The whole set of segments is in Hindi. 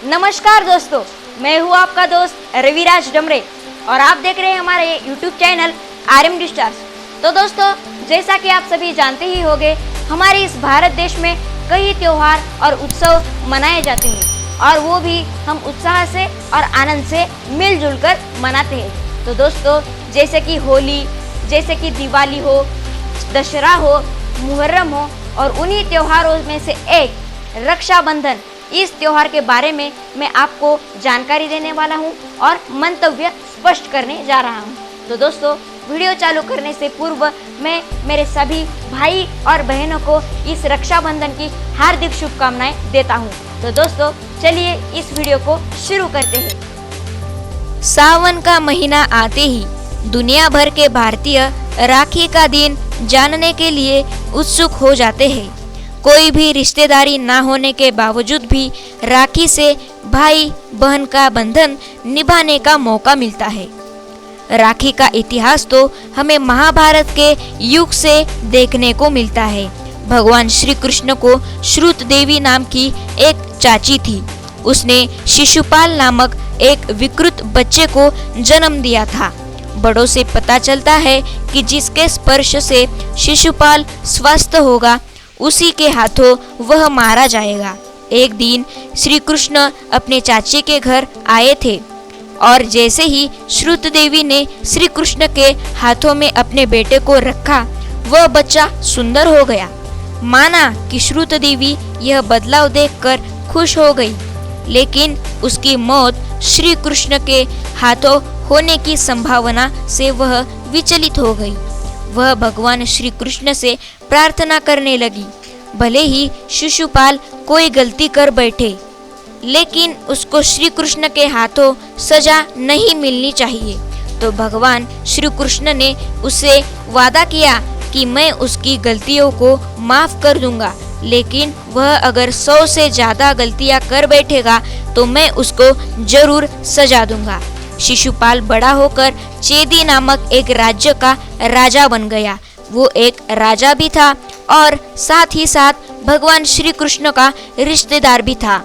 नमस्कार दोस्तों, मैं हूँ आपका दोस्त रविराज डमरे और आप देख रहे हैं हमारे YouTube चैनल RMD स्टार्स। तो दोस्तों, जैसा कि आप सभी जानते ही होंगे, हमारे इस भारत देश में कई त्योहार और उत्सव मनाए जाते हैं और वो भी हम उत्साह से और आनंद से मिलजुल कर मनाते हैं। तो दोस्तों, जैसे कि होली, जैसे कि दिवाली हो, दशहरा हो, मुहर्रम हो और उन्हीं त्योहारों में से एक रक्षाबंधन, इस त्योहार के बारे में मैं आपको जानकारी देने वाला हूं और मंतव्य स्पष्ट करने जा रहा हूं। तो दोस्तों, वीडियो चालू करने से पूर्व मैं मेरे सभी भाई और बहनों को इस रक्षाबंधन की हार्दिक शुभकामनाएं देता हूं। तो दोस्तों, चलिए इस वीडियो को शुरू करते हैं। सावन का महीना आते ही दुनिया भर के भारतीय राखी का दिन जानने के लिए उत्सुक हो जाते हैं। कोई भी रिश्तेदारी ना होने के बावजूद भी राखी से भाई बहन का बंधन निभाने का मौका मिलता है। राखी का इतिहास तो हमें महाभारत के युग से देखने को मिलता है। भगवान श्री कृष्ण को श्रुत देवी नाम की एक चाची थी। उसने शिशुपाल नामक एक विकृत बच्चे को जन्म दिया था। बड़ों से पता चलता है कि जिसके स्पर्श से शिशुपाल स्वस्थ होगा, उसी के हाथों वह मारा जाएगा। एक दिन श्री कृष्ण अपने चाचे के घर आए थे और जैसे ही श्रुत देवी ने श्री कृष्ण के हाथों में अपने बेटे को रखा, वह बच्चा सुंदर हो गया। माना कि श्रुत देवी यह बदलाव देखकर खुश हो गई, लेकिन उसकी मौत श्री कृष्ण के हाथों होने की संभावना से वह विचलित हो गई। वह भगवान श्री कृष्ण से प्रार्थना करने लगी। भले ही शिशुपाल कोई गलती कर बैठे, लेकिन उसको श्री कृष्ण के हाथों सजा नहीं मिलनी चाहिए। तो भगवान श्री कृष्ण ने उससे वादा किया कि मैं उसकी गलतियों को माफ कर दूंगा, लेकिन वह अगर 100 से ज्यादा गलतियां कर बैठेगा तो मैं उसको जरूर सजा दूंगा। शिशुपाल बड़ा होकर चेदी नामक एक राज्य का राजा बन गया। वो एक राजा भी था और साथ ही साथ भगवान श्री कृष्ण का रिश्तेदार भी था,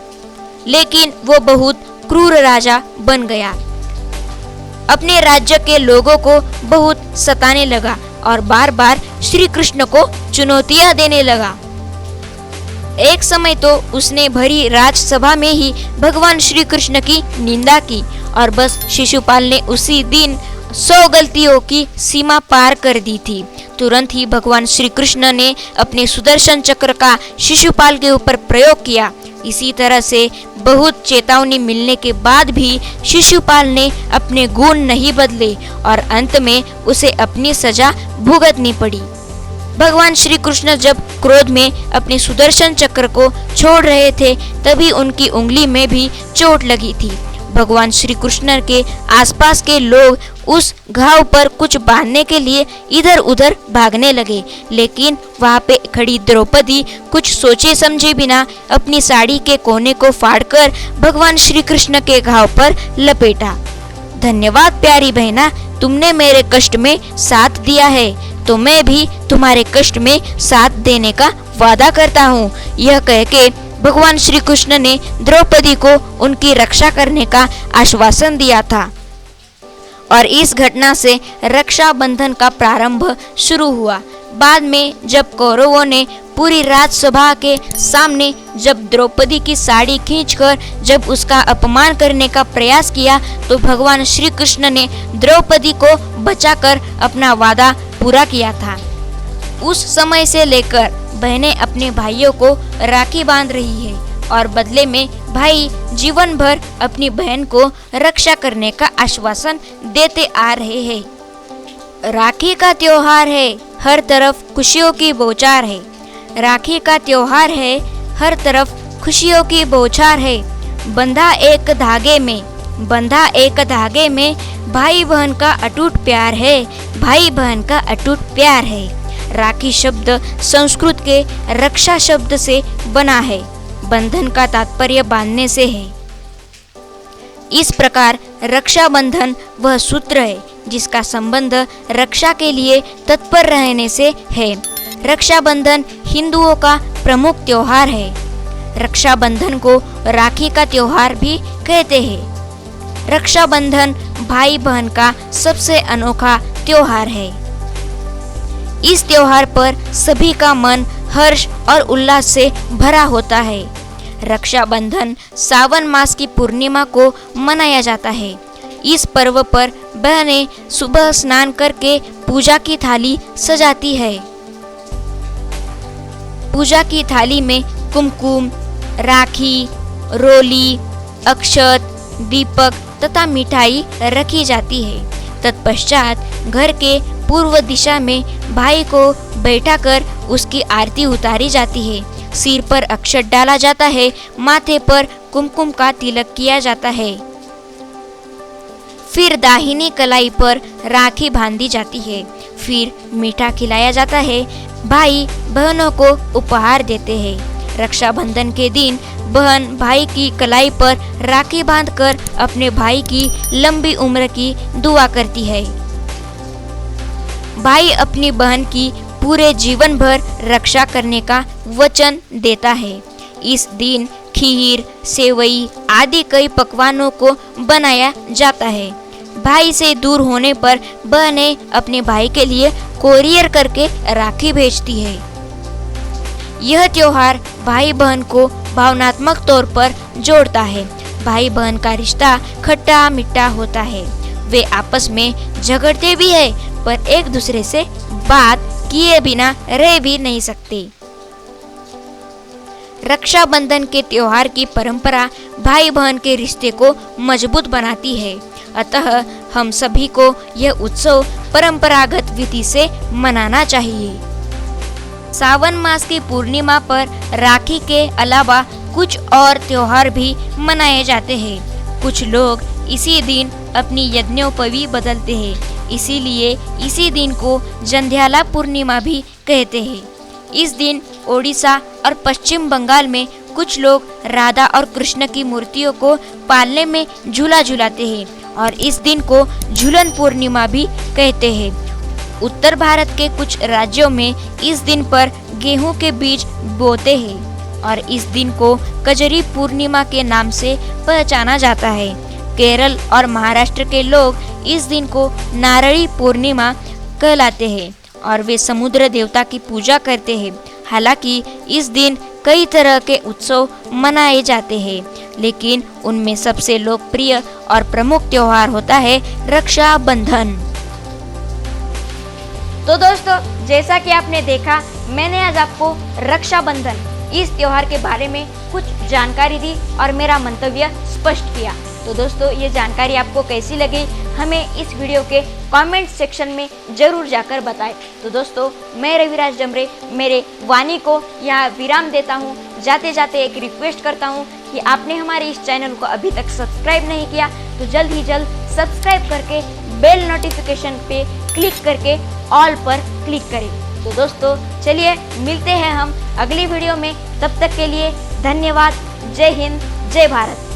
लेकिन वो बहुत क्रूर राजा बन गया। अपने राज्य के लोगों को बहुत सताने लगा और बार बार श्री कृष्ण को चुनौतियां देने लगा। एक समय तो उसने भरी राजसभा में ही भगवान श्री कृष्ण की निंदा की और बस शिशुपाल ने उसी दिन 100 गलतियों की सीमा पार कर दी थी। तुरंत ही भगवान श्री कृष्ण ने अपने सुदर्शन चक्र का शिशुपाल के ऊपर प्रयोग किया। इसी तरह से बहुत चेतावनी मिलने के बाद भी शिशुपाल ने अपने गुण नहीं बदले और अंत में उसे अपनी सजा भुगतनी पड़ी। भगवान श्री कृष्ण जब क्रोध में अपने सुदर्शन चक्र को छोड़ रहे थे, तभी उनकी उंगली में भी चोट लगी थी। भगवान श्री कृष्ण के आसपास के लोग उस घाव पर कुछ बांधने के लिए इधर उधर भागने लगे, लेकिन वहां पे खड़ी द्रौपदी कुछ सोचे समझे बिना अपनी साड़ी के कोने को फाड़कर भगवान श्री कृष्ण के घाव पर लपेटा। धन्यवाद प्यारी बहना, तुमने मेरे कष्ट में साथ दिया है, तो मैं भी तुम्हारे कष्ट में साथ देने का वादा करता हूँ। यह कह के भगवान श्री कृष्ण ने द्रौपदी को उनकी रक्षा करने का आश्वासन दिया था और इस घटना से रक्षाबंधन का प्रारंभ शुरू हुआ। बाद में जब कौरवों ने पूरी राजसभा के सामने जब द्रौपदी की साड़ी खींचकर जब उसका अपमान करने का प्रयास किया, तो भगवान श्री कृष्ण ने द्रौपदी को बचाकर अपना वादा पूरा किया था। उस समय से लेकर बहनें अपने भाइयों को राखी बांध रही है और बदले में भाई जीवन भर अपनी बहन को रक्षा करने का आश्वासन देते आ रहे हैं। राखी का त्योहार है, हर तरफ खुशियों की बौछार है। राखी का त्योहार है, हर तरफ खुशियों की बौछार है। बंधा एक धागे में भाई बहन का अटूट प्यार है, भाई बहन का अटूट प्यार है। राखी शब्द संस्कृत के रक्षा शब्द से बना है। बंधन का तात्पर्य बांधने से है। इस प्रकार रक्षाबंधन वह सूत्र है जिसका संबंध रक्षा के लिए तत्पर रहने से है। रक्षाबंधन हिंदुओं का प्रमुख त्योहार है। रक्षाबंधन को राखी का त्योहार भी कहते हैं। रक्षाबंधन भाई बहन का सबसे अनोखा त्योहार है। इस त्योहार पर सभी का मन हर्ष और उल्लास से भरा होता है। रक्षाबंधन सावन मास की पूर्णिमा को मनाया जाता है। इस पर्व पर बहनें सुबह स्नान करके पूजा की थाली सजाती है। पूजा की थाली में कुमकुम, राखी, रोली, अक्षत, दीपक तथा मिठाई रखी जाती है। तत्पश्चात घर के पूर्व दिशा में भाई को बैठाकर उसकी आरती उतारी जाती है। सिर पर अक्षत डाला जाता है, माथे पर कुमकुम का तिलक किया जाता है। फिर दाहिनी कलाई पर राखी बांधी जाती है। फिर मीठा खिलाया जाता है। भाई बहनों को उपहार देते हैं। रक्षाबंधन के दिन बहन भाई की कलाई पर राखी बांधकर अपने भाई की लंबी उम्र की दुआ करती है। भाई अपनी बहन की पूरे जीवन भर रक्षा करने का वचन देता है। इस दिन खीर, सेवई आदि कई पकवानों को बनाया जाता है। भाई से दूर होने पर बहनें अपने भाई के लिए कोरियर करके राखी भेजती है। यह त्योहार भाई बहन को भावनात्मक तौर पर जोड़ता है। भाई बहन का रिश्ता खट्टा मीठा होता है। वे आपस में झगड़ते भी है, पर एक दूसरे से बात किए बिना रह भी नहीं सकते। रक्षाबंधन के त्योहार की परंपरा भाई बहन के रिश्ते को मजबूत बनाती है। अतः हम सभी को यह उत्सव परंपरागत विधि से मनाना चाहिए। सावन मास की पूर्णिमा पर राखी के अलावा कुछ और त्योहार भी मनाए जाते हैं। कुछ लोग इसी दिन अपनी यज्ञोपवी बदलते हैं, इसीलिए इसी दिन को जंध्याला पूर्णिमा भी कहते हैं। इस दिन ओडिशा और पश्चिम बंगाल में कुछ लोग राधा और कृष्ण की मूर्तियों को पालने में झूला झूलाते हैं और इस दिन को झूलन पूर्णिमा भी कहते हैं। उत्तर भारत के कुछ राज्यों में इस दिन पर गेहूं के बीज बोते हैं और इस दिन को कजरी पूर्णिमा के नाम से पहचाना जाता है। केरल और महाराष्ट्र के लोग इस दिन को नारळी पूर्णिमा कहलाते हैं और वे समुद्र देवता की पूजा करते हैं। हालांकि इस दिन कई तरह के उत्सव मनाए जाते हैं, लेकिन उनमें सबसे लोकप्रिय और प्रमुख त्योहार होता है रक्षाबंधन। तो दोस्तों, जैसा कि आपने देखा, मैंने आज आपको रक्षाबंधन इस त्योहार के बारे में कुछ जानकारी दी और मेरा मंतव्य स्पष्ट किया। तो दोस्तों, ये जानकारी आपको कैसी लगी हमें इस वीडियो के कमेंट सेक्शन में जरूर जाकर बताएं। तो दोस्तों, मैं रविराज डमरे मेरे वाणी को यहाँ विराम देता हूँ। जाते जाते एक रिक्वेस्ट करता हूँ कि आपने हमारे इस चैनल को अभी तक सब्सक्राइब नहीं किया तो जल्द ही जल्द सब्सक्राइब करके बेल नोटिफिकेशन पे क्लिक करके ऑल पर क्लिक करें। तो दोस्तों, चलिए मिलते हैं हम अगली वीडियो में। तब तक के लिए धन्यवाद। जय हिंद, जय भारत।